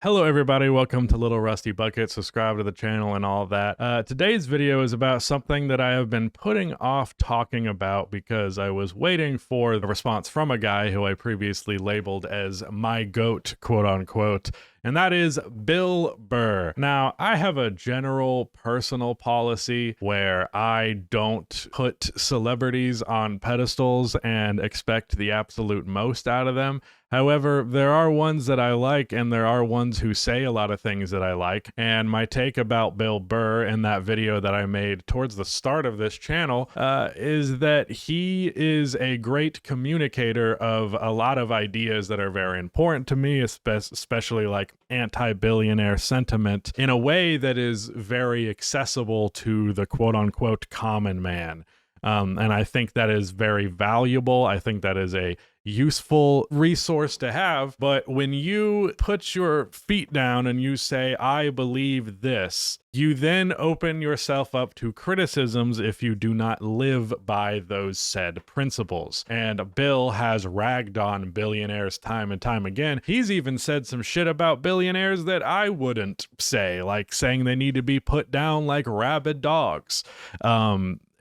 Hello everybody, welcome to Little Rusty Bucket, subscribe to the channel and all that. Today's video is about something that I have been putting off talking about because I was waiting for a response from a guy who I previously labeled as my goat, quote unquote, and that is Bill Burr. Now, I have a general personal policy where I don't put celebrities on pedestals and expect the absolute most out of them. However, there are ones that I like, and there are ones who say a lot of things that I like. And my take about Bill Burr in that video that I made towards the start of this channel is that he is a great communicator of a lot of ideas that are very important to me, especially like anti-billionaire sentiment, in a way that is very accessible to the quote-unquote common man. And I think that is very valuable. I think that is a useful resource to have. But when you put your feet down and you say, I believe this, you then open yourself up to criticisms if you do not live by those said principles. And Bill has ragged on billionaires time and time again. He's even said some shit about billionaires that I wouldn't say, like saying they need to be put down like rabid dogs.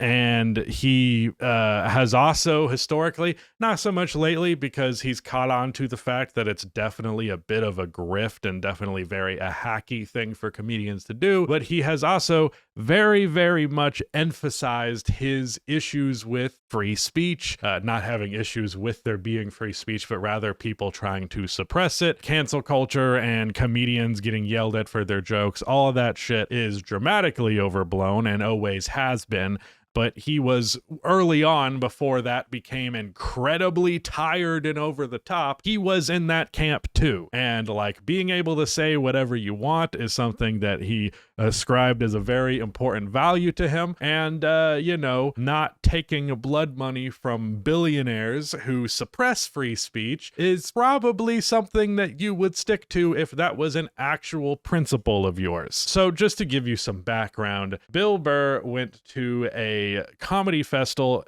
And he has also historically, not so much lately because he's caught on to the fact that it's definitely a bit of a grift and definitely a hacky thing for comedians to do, but he has also very, very much emphasized his issues with free speech, not having issues with there being free speech, but rather people trying to suppress it, cancel culture, and comedians getting yelled at for their jokes. All of that shit is dramatically overblown and always has been. But he was early on, before that became incredibly tired and over the top, he was in that camp too. And like being able to say whatever you want is something that he ascribed as a very important value to him. And, not taking blood money from billionaires who suppress free speech is probably something that you would stick to if that was an actual principle of yours. So just to give you some background, Bill Burr went to a comedy festival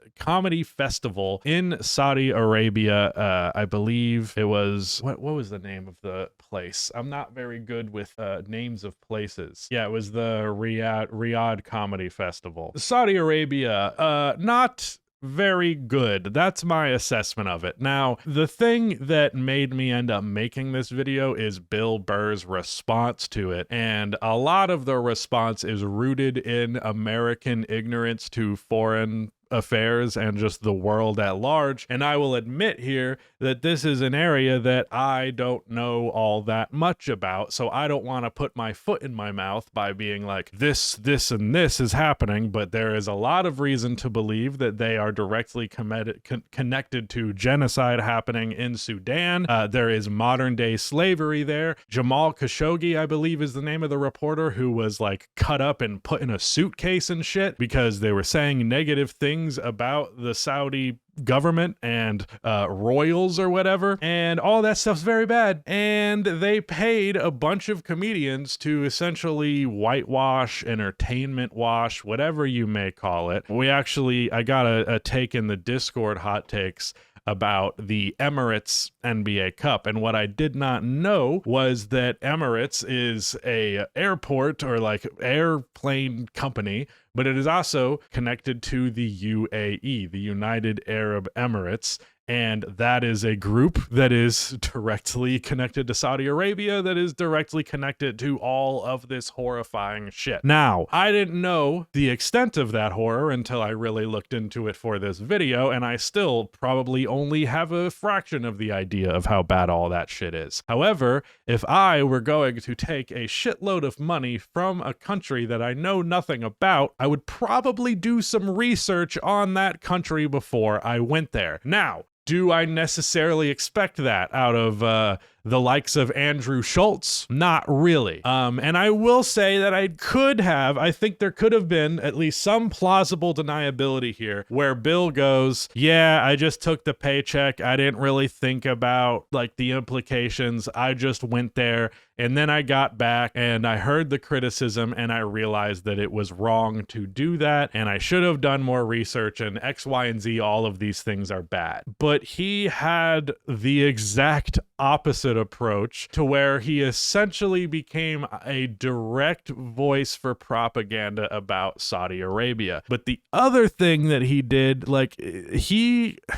in Saudi Arabia. I believe it was, what was the name of the place? I'm not very good with names of places. Yeah, it was the Riyadh Comedy Festival. Saudi Arabia, not very good. That's my assessment of it. Now, the thing that made me end up making this video is Bill Burr's response to it. And a lot of the response is rooted in American ignorance to foreign affairs and just the world at large. And I will admit here that this is an area that I don't know all that much about. So I don't want to put my foot in my mouth by being like, this, and this is happening. But there is a lot of reason to believe that they are directly connected to genocide happening in Sudan. There is modern day slavery there. Jamal Khashoggi, I believe, is the name of the reporter who was like cut up and put in a suitcase and shit because they were saying negative things about the Saudi government and royals or whatever, and all that stuff's very bad. And they paid a bunch of comedians to essentially whitewash, entertainment wash, whatever you may call it. I got a take in the Discord hot takes about the Emirates NBA Cup. And what I did not know was that Emirates is a airport or like airplane company, but it is also connected to the UAE, the United Arab Emirates. And that is a group that is directly connected to Saudi Arabia, that is directly connected to all of this horrifying shit. Now, I didn't know the extent of that horror until I really looked into it for this video, and I still probably only have a fraction of the idea of how bad all that shit is. However, if I were going to take a shitload of money from a country that I know nothing about, I would probably do some research on that country before I went there. Now, do I necessarily expect that out of the likes of Andrew Schultz? Not really. And I will say that I think there could have been at least some plausible deniability here where Bill goes, yeah, I just took the paycheck. I didn't really think about like the implications. I just went there and then I got back and I heard the criticism and I realized that it was wrong to do that and I should have done more research and X, Y, and Z, all of these things are bad. But he had the exact opposite opposite approach to where he essentially became a direct voice for propaganda about Saudi Arabia. But the other thing that he did, like,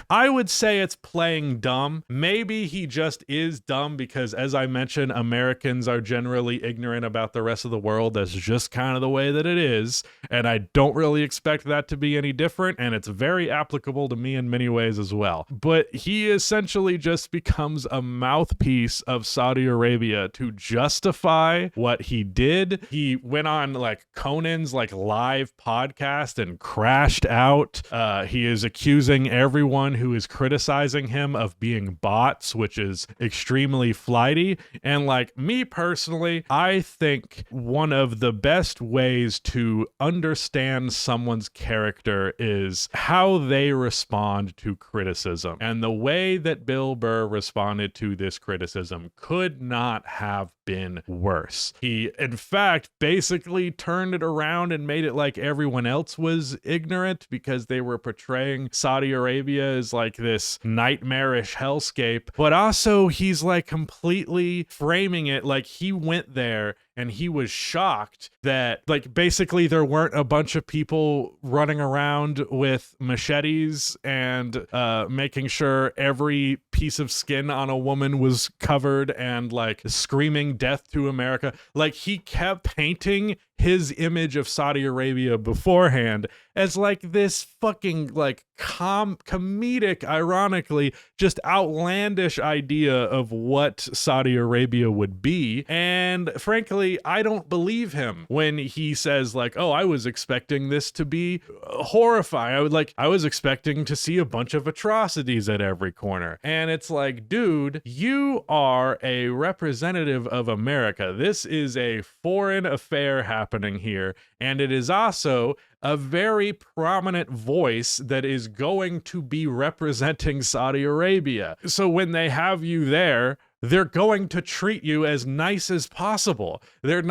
I would say it's playing dumb. Maybe he just is dumb because, as I mentioned, Americans are generally ignorant about the rest of the world. That's just kind of the way that it is. And I don't really expect that to be any different. And it's very applicable to me in many ways as well. But he essentially just becomes a mouthpiece of Saudi Arabia to justify what he did. He went on like Conan's like live podcast and crashed out. He is accusing everyone who is criticizing him of being bots, which is extremely flighty. And like me personally, I think one of the best ways to understand someone's character is how they respond to criticism. And the way that Bill Burr responded to this criticism could not have been worse. He, in fact, basically turned it around and made it like everyone else was ignorant because they were portraying Saudi Arabia as like this nightmarish hellscape. But also he's like completely framing it like he went there and he was shocked that like basically there weren't a bunch of people running around with machetes and making sure every piece of skin on a woman was covered and like screaming death to America. Like he kept painting his image of Saudi Arabia beforehand as like this fucking like comedic, ironically, just outlandish idea of what Saudi Arabia would be. And frankly, I don't believe him when he says like, oh, I was expecting this to be horrifying. I was expecting to see a bunch of atrocities at every corner. And it's like, dude, you are a representative of America. This is a foreign affair happening here. And it is also a very prominent voice that is going to be representing Saudi Arabia. So when they have you there, they're going to treat you as nice as possible. They're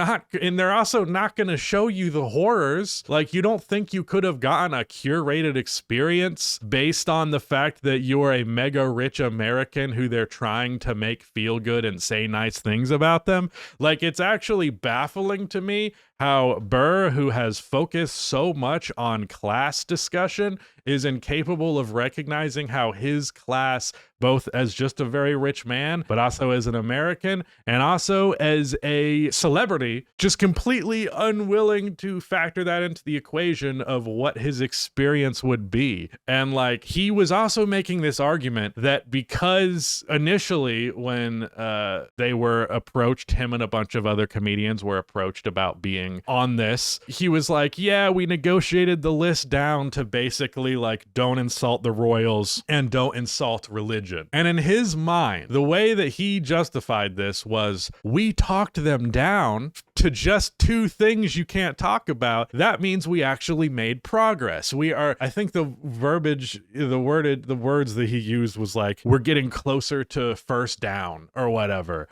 also not going to show you the horrors. Like, you don't think you could have gotten a curated experience based on the fact that you're a mega rich American who they're trying to make feel good and say nice things about them. Like, it's actually baffling to me how Burr, who has focused so much on class discussion, is incapable of recognizing how his class, both as just a very rich man, but also as an American, and also as a celebrity, just completely unwilling to factor that into the equation of what his experience would be. And like, he was also making this argument that because initially when they were approached, him and a bunch of other comedians were approached about being on this, he was like, yeah, we negotiated the list down to basically like, don't insult the royals and don't insult religion. And in his mind, the way that he justified this was, we talked them down to just two things you can't talk about. That means we actually made progress. I think the verbiage, the words that he used was like, we're getting closer to first down or whatever.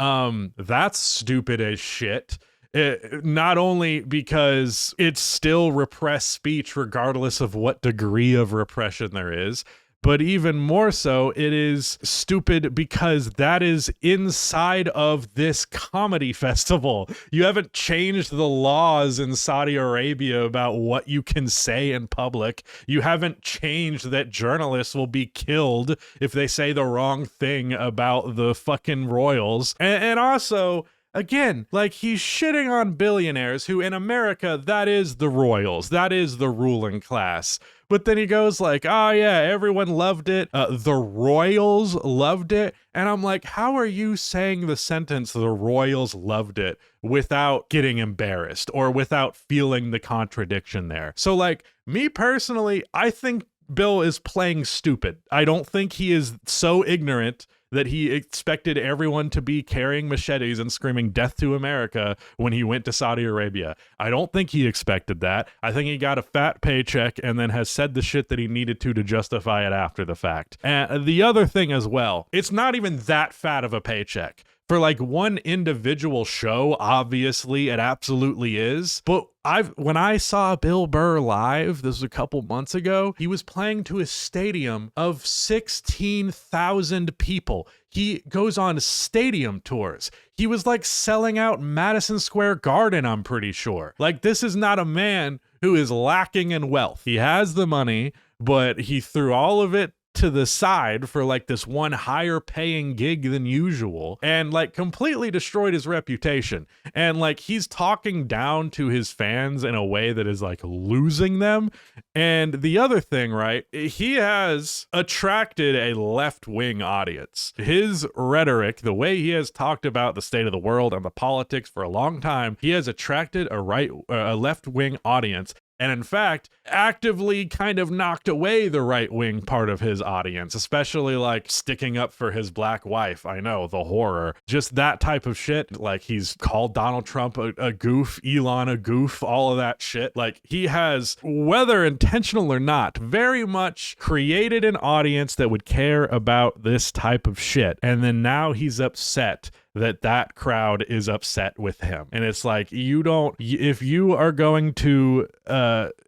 That's stupid as shit. Not only because it's still repressed speech regardless of what degree of repression there is, but even more so, it is stupid because that is inside of this comedy festival. You haven't changed the laws in Saudi Arabia about what you can say in public. You haven't changed that journalists will be killed if they say the wrong thing about the fucking royals. And also, again, like, he's shitting on billionaires who in America, that is the royals. That is the ruling class. But then he goes like, oh yeah, everyone loved it. The royals loved it. And I'm like, how are you saying the sentence, the royals loved it, without getting embarrassed or without feeling the contradiction there? So like, me personally, I think Bill is playing stupid. I don't think he is so ignorant that he expected everyone to be carrying machetes and screaming death to America when he went to Saudi Arabia. I don't think he expected that. I think he got a fat paycheck and then has said the shit that he needed to justify it after the fact. And the other thing as well, it's not even that fat of a paycheck. For like one individual show, obviously it absolutely is. But when I saw Bill Burr live, this was a couple months ago, he was playing to a stadium of 16,000 people. He goes on stadium tours. He was like selling out Madison Square Garden, I'm pretty sure. Like, this is not a man who is lacking in wealth. He has the money, but he threw all of it to the side for like this one higher paying gig than usual, and like completely destroyed his reputation. And like, he's talking down to his fans in a way that is like losing them. And the other thing, right, he has attracted a left-wing audience. His rhetoric, the way he has talked about the state of the world and the politics for a long time, he has attracted a left-wing audience. And in fact, actively kind of knocked away the right-wing part of his audience, especially like sticking up for his black wife. I know, the horror. Just that type of shit. Like, he's called Donald Trump a goof, Elon a goof, all of that shit. Like, he has, whether intentional or not, very much created an audience that would care about this type of shit. And then now he's upset that crowd is upset with him. And it's like, if you are going to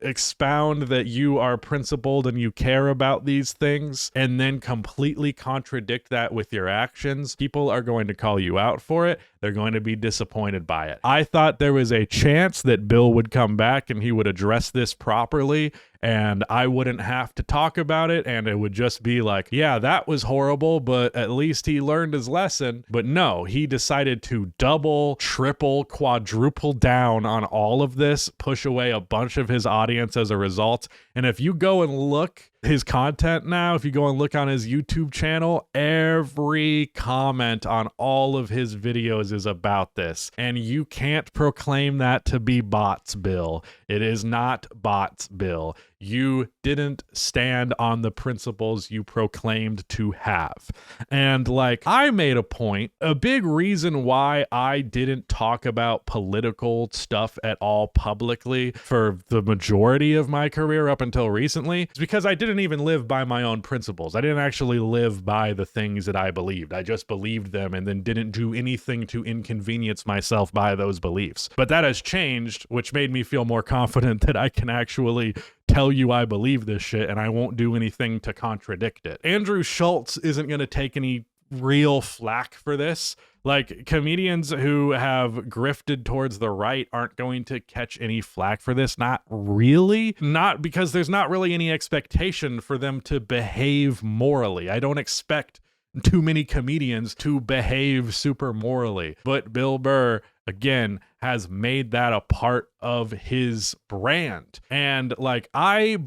expound that you are principled and you care about these things and then completely contradict that with your actions, people are going to call you out for it. They're going to be disappointed by it. I thought there was a chance that Bill would come back and he would address this properly, and I wouldn't have to talk about it, and it would just be like, yeah, that was horrible, but at least he learned his lesson. But no, he decided to double, triple, quadruple down on all of this, push away a bunch of his audience as a result. And if you go and look his content now, if you go and look on his YouTube channel, every comment on all of his videos is about this. And you can't proclaim that to be bots, Bill. It is not bots, Bill. You didn't stand on the principles you proclaimed to have. And like, I made a point, a big reason why I didn't talk about political stuff at all publicly for the majority of my career up until recently is because I didn't even live by my own principles. I didn't actually live by the things that I believed. I just believed them and then didn't do anything to inconvenience myself by those beliefs. But that has changed, which made me feel more confident that I can actually tell you I believe this shit and I won't do anything to contradict it. Andrew Schultz isn't going to take any real flack for this. Like, comedians who have grifted towards the right aren't going to catch any flack for this. Not really. Not because there's not really any expectation for them to behave morally. I don't expect too many comedians to behave super morally. But Bill Burr, again, has made that a part of his brand. And like, I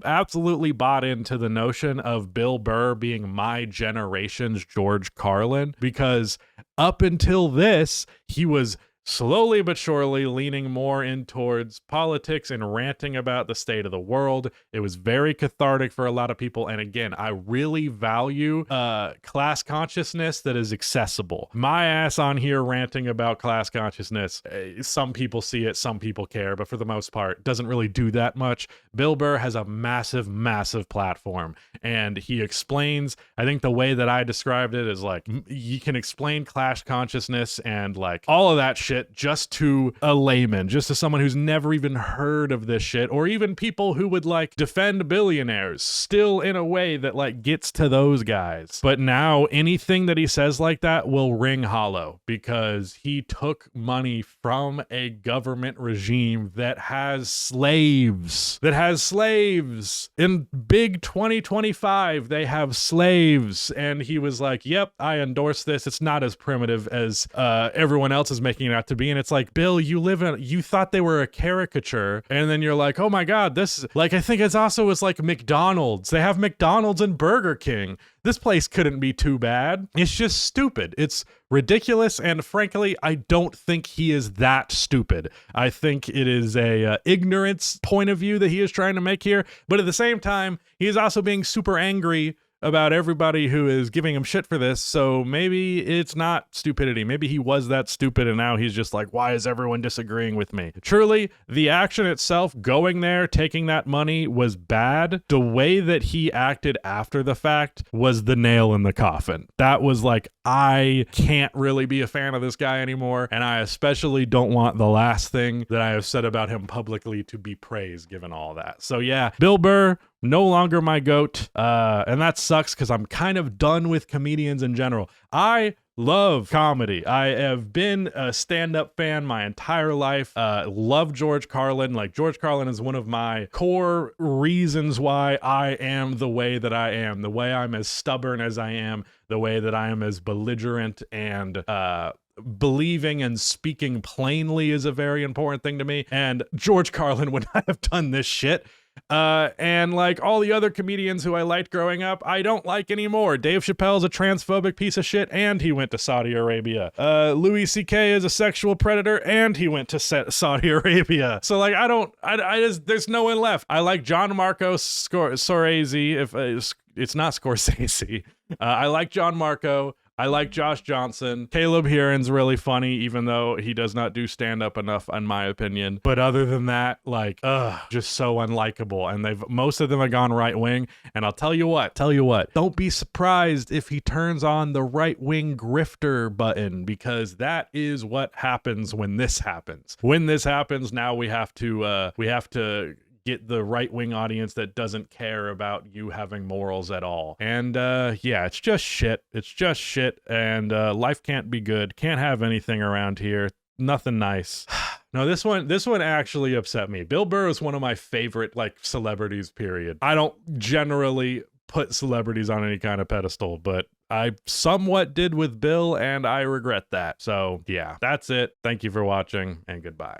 absolutely bought into the notion of Bill Burr being my generation's George Carlin, because up until this, he was slowly but surely leaning more in towards politics and ranting about the state of the world. It was very cathartic for a lot of people. And again, I really value class consciousness that is accessible. My ass on here ranting about class consciousness, some people see it, some people care, but for the most part, doesn't really do that much. Bill Burr has a massive, massive platform, and he explains, I think the way that I described it is like, you can explain class consciousness and like all of that shit just to a layman, just to someone who's never even heard of this shit, or even people who would like defend billionaires, still in a way that like gets to those guys. But now anything that he says like that will ring hollow, because he took money from a government regime that has slaves, in big 2025, they have slaves. And he was like, yep, I endorse this. It's not as primitive as everyone else is making it out to be. And it's like, Bill, you thought they were a caricature, and then you're like, oh my god, this is like, I think it's like McDonald's. They have McDonald's and Burger King. This place couldn't be too bad. It's just stupid. It's ridiculous, and frankly, I don't think he is that stupid. I think it is a ignorance point of view that he is trying to make here, but at the same time, he is also being super angry about everybody who is giving him shit for this, so maybe it's not stupidity. Maybe he was that stupid and now he's just like, why is everyone disagreeing with me? Truly, the action itself, going there, taking that money, was bad. The way that he acted after the fact was the nail in the coffin. That was like, I can't really be a fan of this guy anymore, and I especially don't want the last thing that I have said about him publicly to be praised, given all that. So yeah, Bill Burr, no longer my GOAT, and that sucks because I'm kind of done with comedians in general. I love comedy. I have been a stand-up fan my entire life. Love George Carlin. Like, George Carlin is one of my core reasons why I am the way that I am, the way I'm as stubborn as I am, the way that I am as belligerent and believing and speaking plainly is a very important thing to me. And George Carlin would not have done this shit. And like all the other comedians who I liked growing up, I don't like anymore. Dave Chappelle's a transphobic piece of shit, and he went to Saudi Arabia. Louis C.K. is a sexual predator, and he went to Saudi Arabia. So like, there's no one left. I like John Marco Scorsese. If it's not Scorsese, I like John Marco. I like Josh Johnson. Caleb Heron's really funny, even though he does not do stand-up enough, in my opinion. But other than that, like, just so unlikable. And most of them have gone right-wing. And I'll tell you what, don't be surprised if he turns on the right-wing grifter button, because that is what happens when this happens. When this happens, now we have to get the right-wing audience that doesn't care about you having morals at all. And yeah, it's just shit. And life can't be good. Can't have anything around here. Nothing nice. No, this one actually upset me. Bill Burr is one of my favorite, like, celebrities, period. I don't generally put celebrities on any kind of pedestal, but I somewhat did with Bill, and I regret that. So yeah, that's it. Thank you for watching, and goodbye.